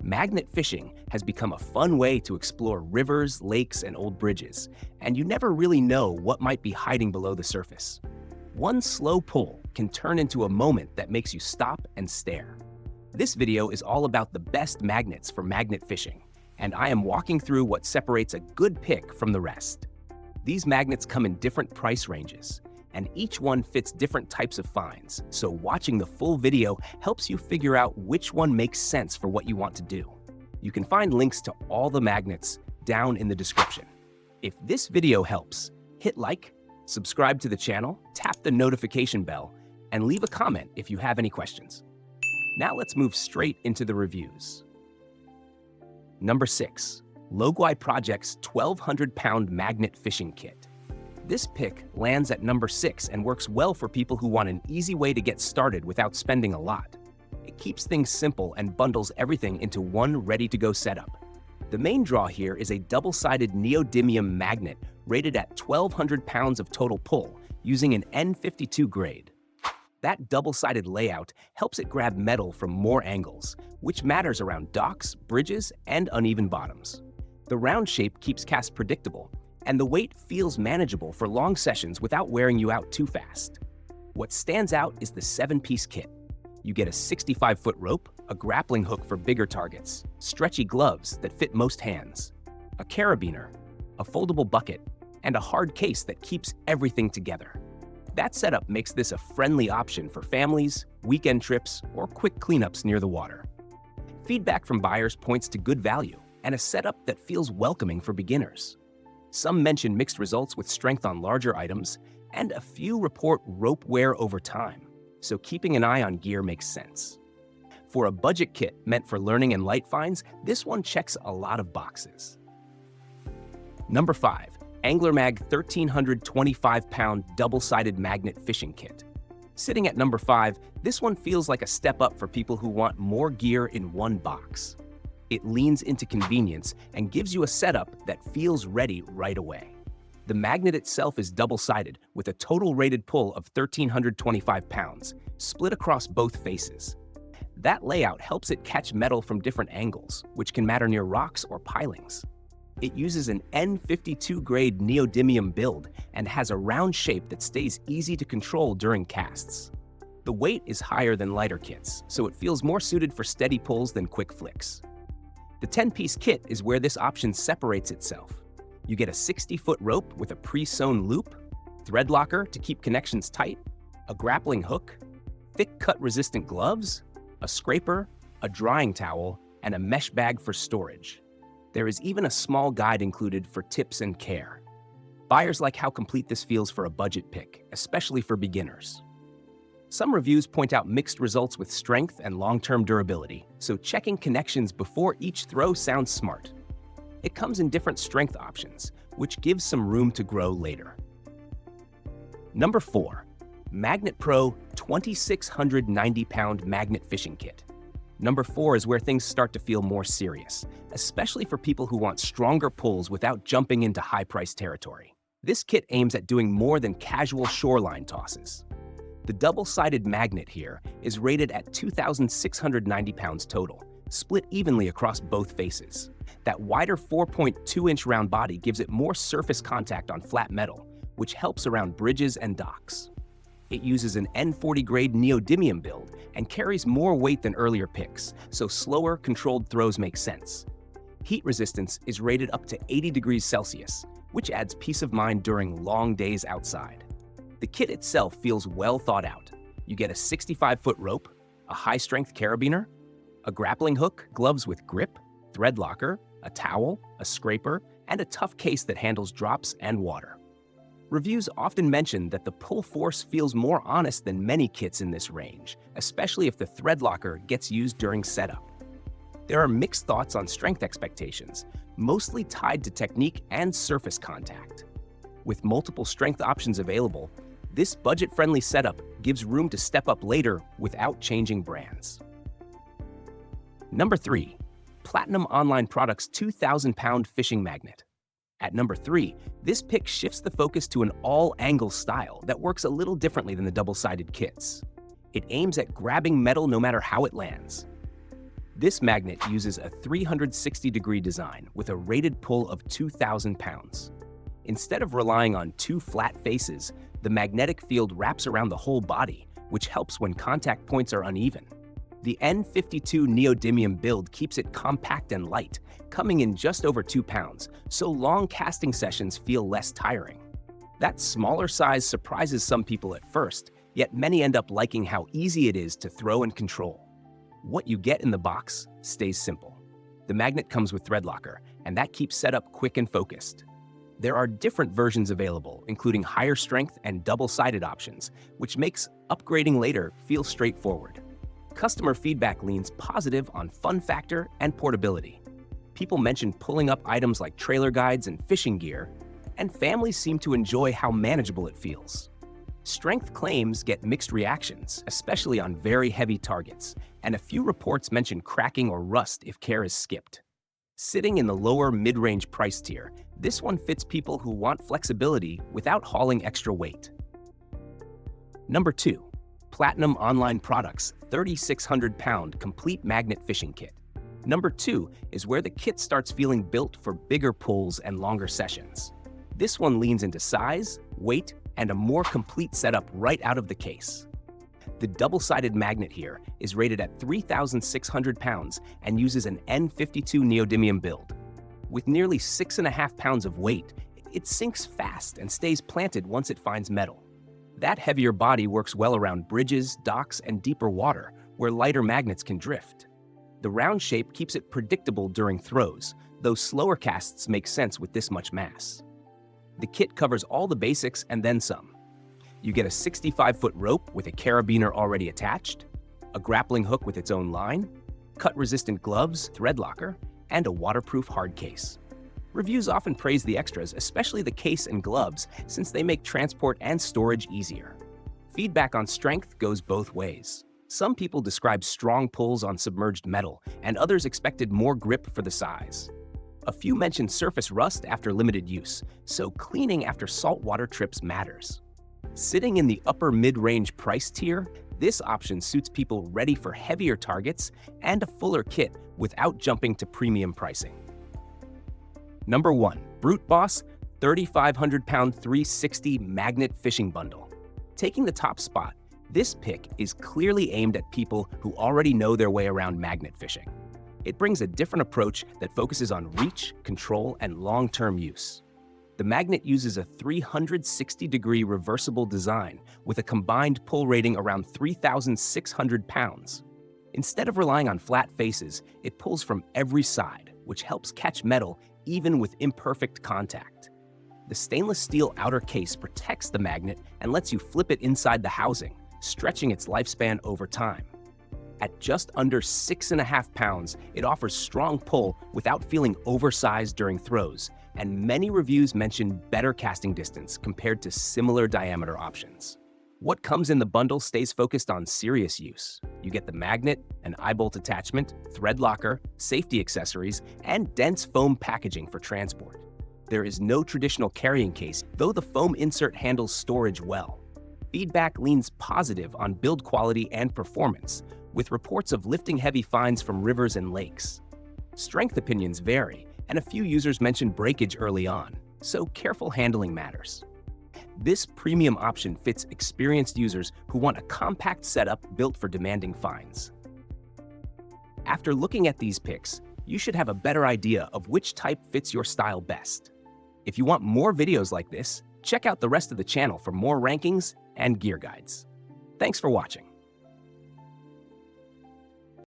Magnet fishing has become a fun way to explore rivers, lakes, and old bridges, and you never really know what might be hiding below the surface. One slow pull can turn into a moment that makes you stop and stare. This video is all about the best magnets for magnet fishing, and I am walking through what separates a good pick from the rest. These magnets come in different price ranges, and each one fits different types of finds, so watching the full video helps you figure out which one makes sense for what you want to do. You can find links to all the magnets down in the description. If this video helps, hit like, subscribe to the channel, tap the notification bell, and leave a comment if you have any questions. Now let's move straight into the reviews. Number 6. Logwai Project's 1,200-pound magnet fishing kit. This pick lands at number 6 and works well for people who want an easy way to get started without spending a lot. It keeps things simple and bundles everything into one ready-to-go setup. The main draw here is a double-sided neodymium magnet rated at 1,200 pounds of total pull using an N52 grade. That double-sided layout helps it grab metal from more angles, which matters around docks, bridges, and uneven bottoms. The round shape keeps casts predictable, and the weight feels manageable for long sessions without wearing you out too fast. What stands out is the 7-piece kit. You get a 65-foot rope, a grappling hook for bigger targets, stretchy gloves that fit most hands, a carabiner, a foldable bucket, and a hard case that keeps everything together. That setup makes this a friendly option for families, weekend trips, or quick cleanups near the water. Feedback from buyers points to good value and a setup that feels welcoming for beginners. Some mention mixed results with strength on larger items, and a few report rope wear over time, so keeping an eye on gear makes sense. For a budget kit meant for learning and light finds, this one checks a lot of boxes. Number 5. AnglerMag 1,325-pound double-sided magnet fishing kit. Sitting at number 5, this one feels like a step up for people who want more gear in one box. It leans into convenience and gives you a setup that feels ready right away. The magnet itself is double-sided with a total rated pull of 1,325 pounds, split across both faces. That layout helps it catch metal from different angles, which can matter near rocks or pilings. It uses an N52 grade neodymium build and has a round shape that stays easy to control during casts. The weight is higher than lighter kits, so it feels more suited for steady pulls than quick flicks. The 10-piece kit is where this option separates itself. You get a 60-foot rope with a pre-sewn loop, thread locker to keep connections tight, a grappling hook, thick cut-resistant gloves, a scraper, a drying towel, and a mesh bag for storage. There is even a small guide included for tips and care. Buyers like how complete this feels for a budget pick, especially for beginners. Some reviews point out mixed results with strength and long-term durability, so checking connections before each throw sounds smart. It comes in different strength options, which gives some room to grow later. Number 4. Magnet Pro 2,690-pound magnet fishing kit. Number 4 is where things start to feel more serious, especially for people who want stronger pulls without jumping into high-price territory. This kit aims at doing more than casual shoreline tosses. The double-sided magnet here is rated at 2,690 pounds total, split evenly across both faces. That wider 4.2-inch round body gives it more surface contact on flat metal, which helps around bridges and docks. It uses an N40 grade neodymium build and carries more weight than earlier picks, so slower, controlled throws make sense. Heat resistance is rated up to 80 degrees Celsius, which adds peace of mind during long days outside. The kit itself feels well thought out. You get a 65-foot rope, a high-strength carabiner, a grappling hook, gloves with grip, thread locker, a towel, a scraper, and a tough case that handles drops and water. Reviews often mention that the pull force feels more honest than many kits in this range, especially if the thread locker gets used during setup. There are mixed thoughts on strength expectations, mostly tied to technique and surface contact. With multiple strength options available, this budget-friendly setup gives room to step up later without changing brands. Number 3. Platinum Online Products 2,000-pound fishing magnet. At number 3, this pick shifts the focus to an all-angle style that works a little differently than the double-sided kits. It aims at grabbing metal no matter how it lands. This magnet uses a 360-degree design with a rated pull of 2,000 pounds. Instead of relying on two flat faces, the magnetic field wraps around the whole body, which helps when contact points are uneven. The N52 neodymium build keeps it compact and light, coming in just over 2 pounds, so long casting sessions feel less tiring. That smaller size surprises some people at first, yet many end up liking how easy it is to throw and control. What you get in the box stays simple. The magnet comes with thread locker, and that keeps setup quick and focused. There are different versions available, including higher strength and double-sided options, which makes upgrading later feel straightforward. Customer feedback leans positive on fun factor and portability. People mention pulling up items like trailer guides and fishing gear, and families seem to enjoy how manageable it feels. Strength claims get mixed reactions, especially on very heavy targets, and a few reports mention cracking or rust if care is skipped. Sitting in the lower mid-range price tier, this one fits people who want flexibility without hauling extra weight. Number 2. Platinum Online Products 3,600-pound Complete Magnet Fishing Kit. Number 2 is where the kit starts feeling built for bigger pulls and longer sessions. This one leans into size, weight, and a more complete setup right out of the case. The double-sided magnet here is rated at 3,600 pounds and uses an N52 neodymium build. With nearly 6.5 pounds of weight, it sinks fast and stays planted once it finds metal. That heavier body works well around bridges, docks, and deeper water, where lighter magnets can drift. The round shape keeps it predictable during throws, though slower casts make sense with this much mass. The kit covers all the basics and then some. You get a 65-foot rope with a carabiner already attached, a grappling hook with its own line, cut-resistant gloves, thread locker, and a waterproof hard case. Reviews often praise the extras, especially the case and gloves, since they make transport and storage easier. Feedback on strength goes both ways. Some people describe strong pulls on submerged metal, and others expected more grip for the size. A few mentioned surface rust after limited use, so cleaning after saltwater trips matters. Sitting in the upper mid-range price tier, this option suits people ready for heavier targets and a fuller kit without jumping to premium pricing. Number 1. Brute Boss 3,500-pound 360 Magnet Fishing Bundle. Taking the top spot, this pick is clearly aimed at people who already know their way around magnet fishing. It brings a different approach that focuses on reach, control, and long-term use. The magnet uses a 360-degree reversible design with a combined pull rating around 3,600 pounds. Instead of relying on flat faces, it pulls from every side, which helps catch metal even with imperfect contact. The stainless steel outer case protects the magnet and lets you flip it inside the housing, stretching its lifespan over time. At just under 6.5 pounds, it offers strong pull without feeling oversized during throws, and many reviews mention better casting distance compared to similar diameter options. What comes in the bundle stays focused on serious use. You get the magnet, an eye bolt attachment, thread locker, safety accessories, and dense foam packaging for transport. There is no traditional carrying case, though the foam insert handles storage well. Feedback leans positive on build quality and performance, with reports of lifting heavy finds from rivers and lakes. Strength opinions vary, and a few users mention breakage early on, so careful handling matters. This premium option fits experienced users who want a compact setup built for demanding finds. After looking at these picks, you should have a better idea of which type fits your style best. If you want more videos like this, check out the rest of the channel for more rankings and gear guides. Thanks for watching.